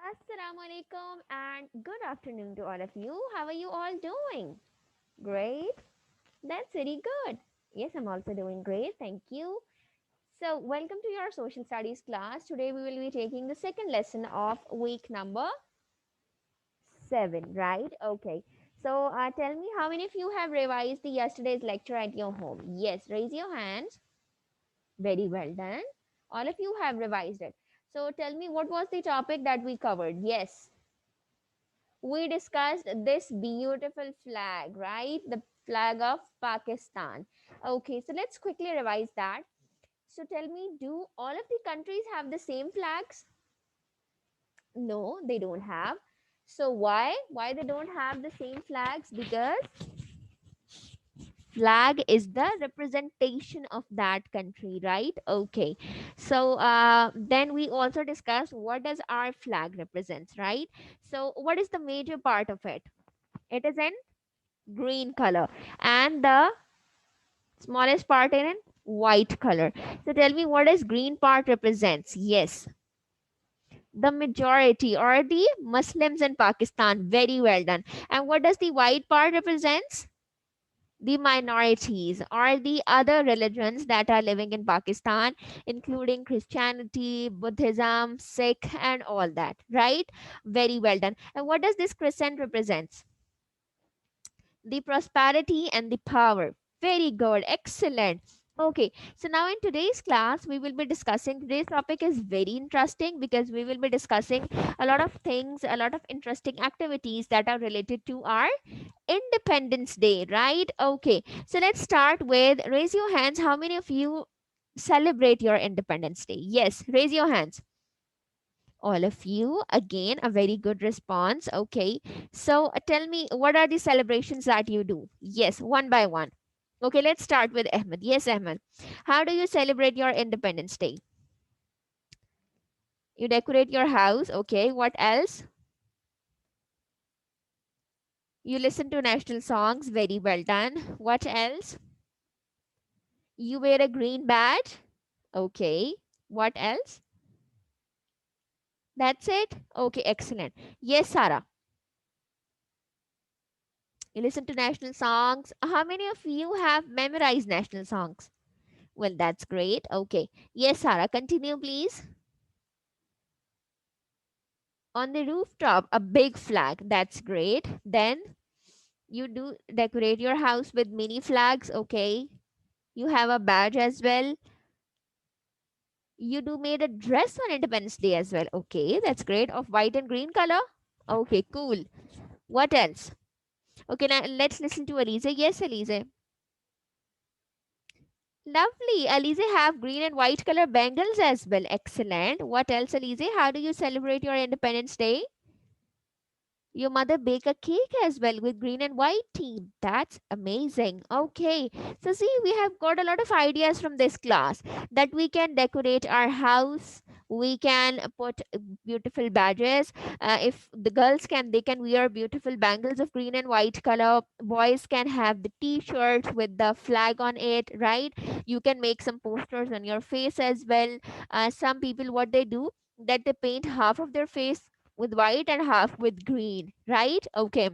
Assalamu alaikum and good afternoon to all of you. How are you all doing? Great. That's very good. Yes, I'm also doing great. Thank you. So, welcome to your social studies class. Today we will be taking the second lesson of week number 7, right? Okay. So, tell me how many of you have revised the yesterday's lecture at your home? Yes, raise your hands. Very well done. All of you have revised it. So, tell me what was the topic that we covered? Yes, we discussed this beautiful flag, right? The flag of Pakistan. Okay, so let's quickly revise that. So tell me, do all of the countries have the same flags? No, they don't have. So why they don't have the same flags? Because flag is the representation of that country, right? Okay, so then we also discussed what does our flag represents, right? So what is the major part of it? It is in green color, and the smallest part in white color. So tell me what is green part represents? Yes, the majority or the Muslims in Pakistan. Very well done. And what does the white part represents? The minorities or the other religions that are living in Pakistan, including Christianity, Buddhism, Sikh, and all that, right? Very well done. And what does this crescent represents? The prosperity and the power. Very good, excellent. Okay, so now in today's class, we will be discussing. Today's topic is very interesting because we will be discussing a lot of things, a lot of interesting activities that are related to our Independence Day, right? Okay, so let's start with raise your hands. How many of you celebrate your Independence Day? Yes, raise your hands. All of you. Again, a very good response. Okay. So tell me, what are the celebrations that you do? Yes, one by one. Okay, let's start with Ahmed. Yes, Ahmed. How do you celebrate your Independence Day? You decorate your house. Okay. What else? You listen to national songs. Very well done. What else? You wear a green badge. Okay. What else? That's it. Okay, excellent. Yes, Sarah. You listen to national songs. How many of you have memorized national songs? Well, that's great. Okay. Yes, Sarah, continue, please. On the rooftop, a big flag. That's great. Then you do decorate your house with mini flags. Okay. You have a badge as well. You do made a dress on Independence Day as well. Okay, that's great. Of white and green color. Okay, cool. What else? Okay, now let's listen to Elise. Yes, Elise. Lovely. Elise have green and white color bangles as well. Excellent. What else, Elise? How do you celebrate your Independence Day? Your mother bake a cake as well with green and white theme. That's amazing. Okay. So see, we have got a lot of ideas from this class that we can decorate our house. We can put beautiful badges. If the girls can, they can wear beautiful bangles of green and white color. Boys can have the t-shirt with the flag on it, right? You can make some posters on your face as well. Some people, what they do, that they paint half of their face with white and half with green, right? Okay.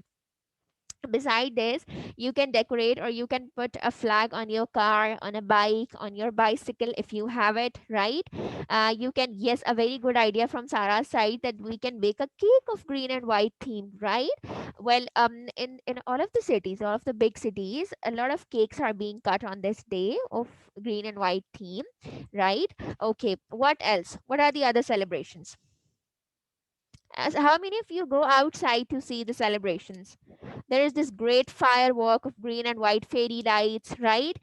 Beside this, you can decorate or you can put a flag on your car, on a bike, on your bicycle if you have it, right? You can, yes, a very good idea from Sarah's side that we can bake a cake of green and white theme, right? Well, in all of the cities, all of the big cities, a lot of cakes are being cut on this day of green and white theme, right? Okay, what else? What are the other celebrations? As how many of you go outside to see the celebrations? There is this great firework of green and white fairy lights, right?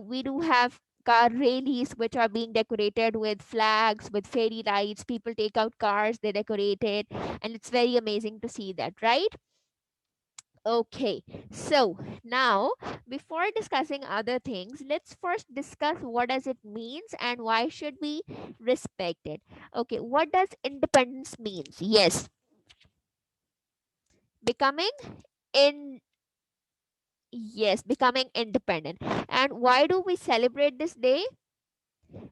We do have car rallies which are being decorated with flags, with fairy lights. People take out cars, they decorate it, and it's very amazing to see that, right? Okay, so now before discussing other things, let's first discuss what does it means and why should we respect it. Okay, what does independence means? Yes, becoming in yes, becoming independent. And why do we celebrate this day?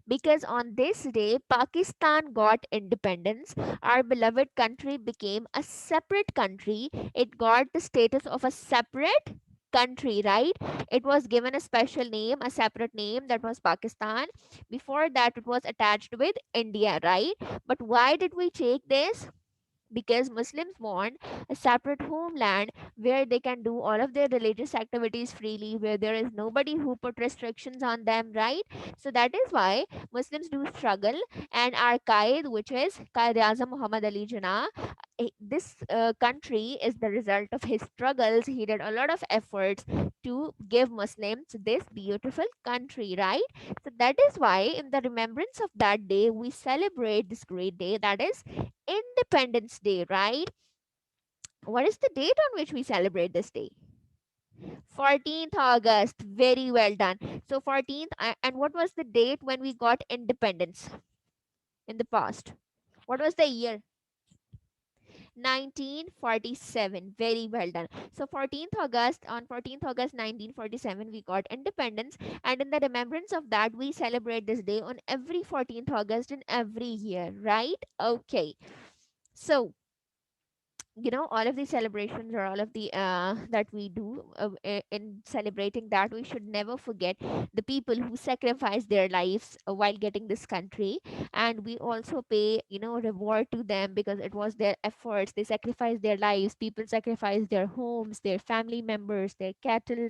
Because on this day, Pakistan got independence. Our beloved country became a separate country. It got the status of a separate country, right? It was given a special name, a separate name, that was Pakistan. Before that, it was attached with India, right? But why did we take this? Because Muslims want a separate homeland where they can do all of their religious activities freely, where there is nobody who put restrictions on them, right? So that is why Muslims do struggle, and our Qaid, which is Qaid Azam Muhammad Ali Jinnah, this country is the result of his struggles. He did a lot of efforts to give Muslims this beautiful country, right? So that is why, in the remembrance of that day, we celebrate this great day, that is Independence Day, right? What is the date on which we celebrate this day? 14th August. Very well done. So 14th, and what was the date when we got independence in the past? What was the year? 1947. Very well done. So 14th August, on 14th August 1947, we got independence, and in the remembrance of that, we celebrate this day on every 14th August in every year, right? Okay. So all of these celebrations, or all of the that we do in celebrating that, we should never forget the people who sacrificed their lives while getting this country, and we also pay reward to them, because it was their efforts. They sacrificed their lives. People sacrificed their homes, their family members, their cattle,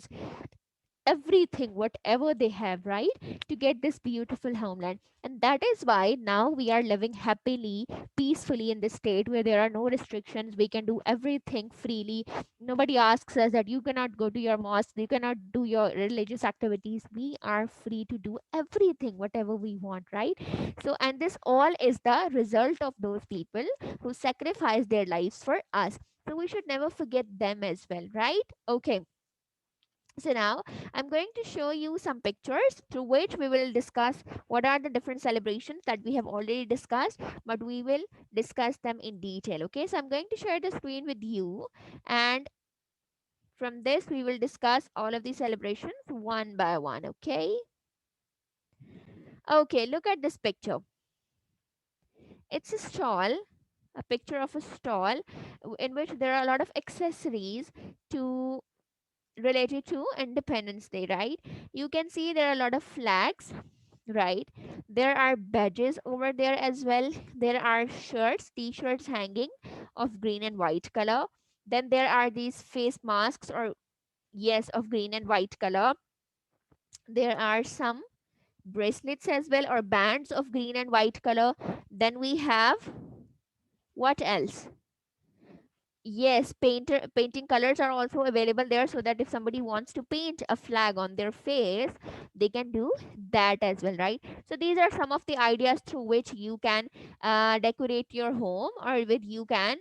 everything, whatever they have, right, to get this beautiful homeland. And that is why now we are living happily, peacefully in this state where there are no restrictions. We can do everything freely. Nobody asks us that you cannot go to your mosque, you cannot do your religious activities. We are free to do everything, whatever we want, right? So, and this all is the result of those people who sacrifice their lives for us. So, we should never forget them as well, right? Okay. So now I'm going to show you some pictures through which we will discuss what are the different celebrations that we have already discussed, but we will discuss them in detail. Okay, so I'm going to share the screen with you, and from this we will discuss all of these celebrations one by one. Okay, okay, look at this picture. It's a stall, a picture of a stall in which there are a lot of accessories to related to Independence Day, right? You can see there are a lot of flags, right? There are badges over there as well. There are shirts, t-shirts hanging of green and white color. Then there are these face masks, or yes, of green and white color. There are some bracelets as well, or bands of green and white color. Then we have, what else? Yes, painting colors are also available there, so that if somebody wants to paint a flag on their face, they can do that as well, right? So these are some of the ideas through which you can decorate your home, or with you can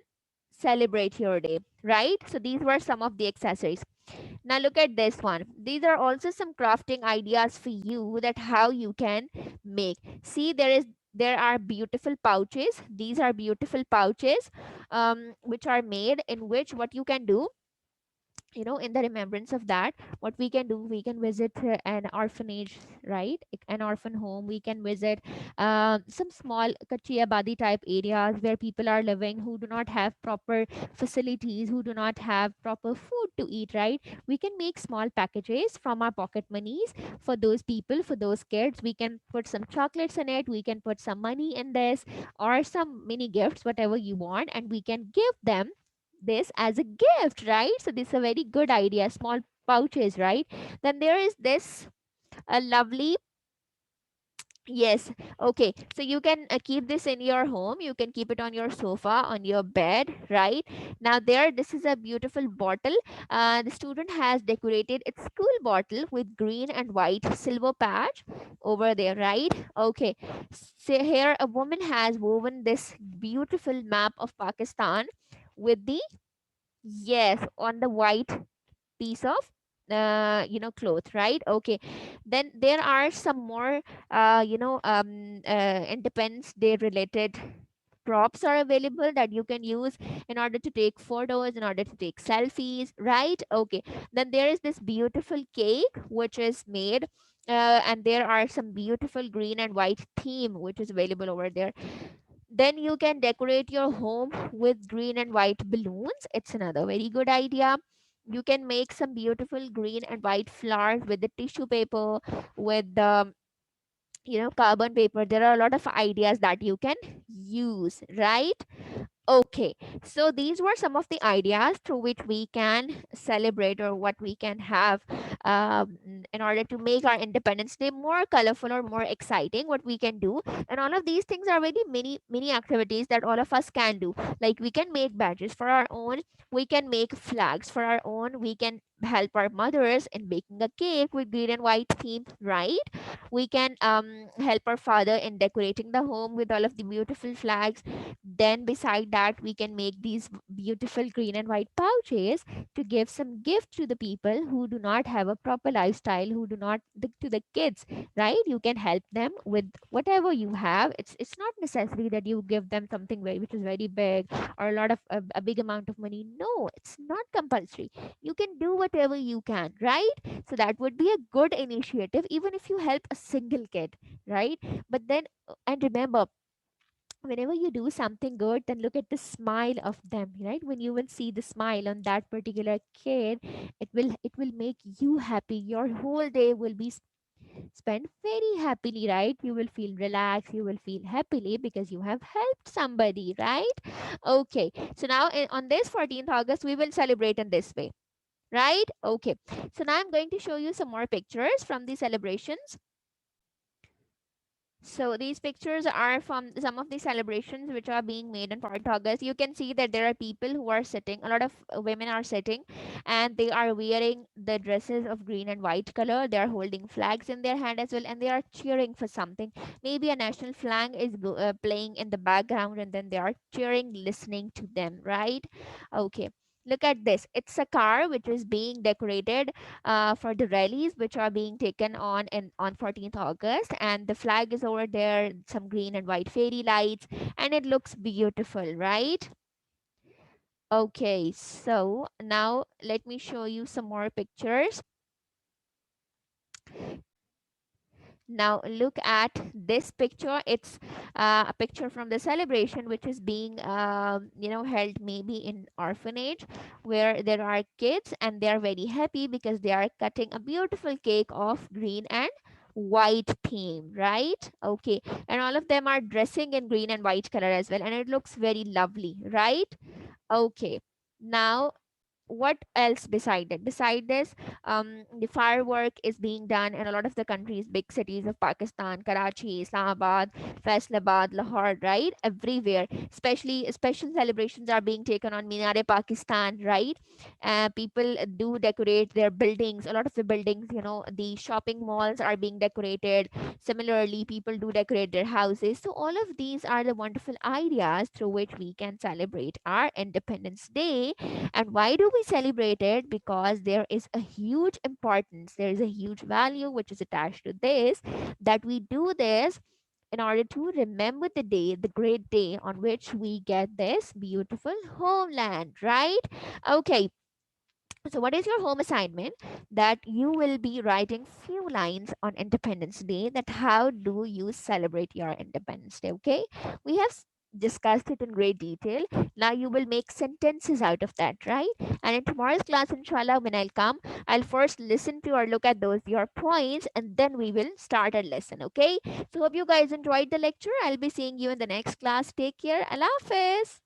celebrate your day, right? So these were some of the accessories. Now look at this one. These are also some crafting ideas for you, that how you can make. See, there are beautiful pouches. These are beautiful pouches, which are made, in which what you can do, in the remembrance of that, what we can do, we can visit an orphanage, right? An orphan home. We can visit some small kachi abadi type areas where people are living, who do not have proper facilities, who do not have proper food to eat, right? We can make small packages from our pocket monies for those people, for those kids. We can put some chocolates in it, we can put some money in this, or some mini gifts, whatever you want, and we can give them this as a gift, right? So this is a very good idea. Small pouches, right? Then there is this a lovely, yes, okay. So you can keep this in your home. You can keep it on your sofa, on your bed, right? Now there, this is a beautiful bottle. The student has decorated its school bottle with green and white silver patch over there, right? Okay. So here a woman has woven this beautiful map of Pakistan with the, yes, on the white piece of cloth, right? Okay. Then there are some more Independence Day related props are available that you can use in order to take photos, in order to take selfies, right? Okay. Then there is this beautiful cake which is made and there are some beautiful green and white theme which is available over there. Then you can decorate your home with green and white balloons. It's another very good idea. You can make some beautiful green and white flowers with the tissue paper, with the carbon paper. There are a lot of ideas that you can use, right? Okay, so these were some of the ideas through which we can celebrate, or what we can have in order to make our Independence Day more colorful or more exciting. What we can do, and all of these things are very many activities that all of us can do. Like we can make badges for our own, we can make flags for our own, we can help our mothers in baking a cake with green and white theme, right? We can help our father in decorating the home with all of the beautiful flags. Then beside that, we can make these beautiful green and white pouches to give some gift to the people who do not have a proper lifestyle, who do not to the kids, right? You can help them with whatever you have. It's not necessary that you give them something which is very big, or a lot of a big amount of money. No, it's not compulsory. You can do whatever you can, right? So that would be a good initiative, even if you help a single kid, right? But then, and remember, whenever you do something good, then look at the smile of them, right? When you will see the smile on that particular kid, it will make you happy. Your whole day will be spent very happily, right? You will feel relaxed, you will feel happily because you have helped somebody, right? Okay, so now on this 14th August we will celebrate in this way, right? Okay, so now I'm going to show you some more pictures from the celebrations. So these pictures are from some of the celebrations which are being made on 4th August. You can see that there are people who are sitting, a lot of women are sitting, and they are wearing the dresses of green and white color. They are holding flags in their hand as well, and they are cheering for something. Maybe a national flag is playing in the background, and then they are cheering, listening to them, right? Okay. Look at this. It's a car which is being decorated for the rallies which are being taken on 14th August, and the flag is over there, some green and white fairy lights, and it looks beautiful, right? Okay, so now let me show you some more pictures. Now look at this picture. It's a picture from the celebration which is being held maybe in orphanage, where there are kids and they are very happy because they are cutting a beautiful cake of green and white theme, right? Okay, and all of them are dressing in green and white color as well, and it looks very lovely, right? Okay, now what else beside it? Beside this, the firework is being done in a lot of the countries, big cities of Pakistan: Karachi, Islamabad, Faisalabad, Lahore, right? Everywhere. Especially special celebrations are being taken on Minar-e Pakistan, right? People do decorate their buildings. A lot of the buildings, the shopping malls are being decorated. Similarly, people do decorate their houses. So all of these are the wonderful ideas through which we can celebrate our Independence Day. And why do we celebrate it? Because there is a huge importance, there is a huge value which is attached to this, that we do this in order to remember the day, the great day on which we get this beautiful homeland, right? Okay, so what is your home assignment? That you will be writing few lines on Independence Day, that how do you celebrate your Independence Day, okay? We have discussed it in great detail. Now you will make sentences out of that, right? And in tomorrow's class, inshallah, when I'll come, I'll first listen to or look at those your points, and then we will start our lesson, okay? So hope you guys enjoyed the lecture. I'll be seeing you in the next class. Take care. Allah Hafiz.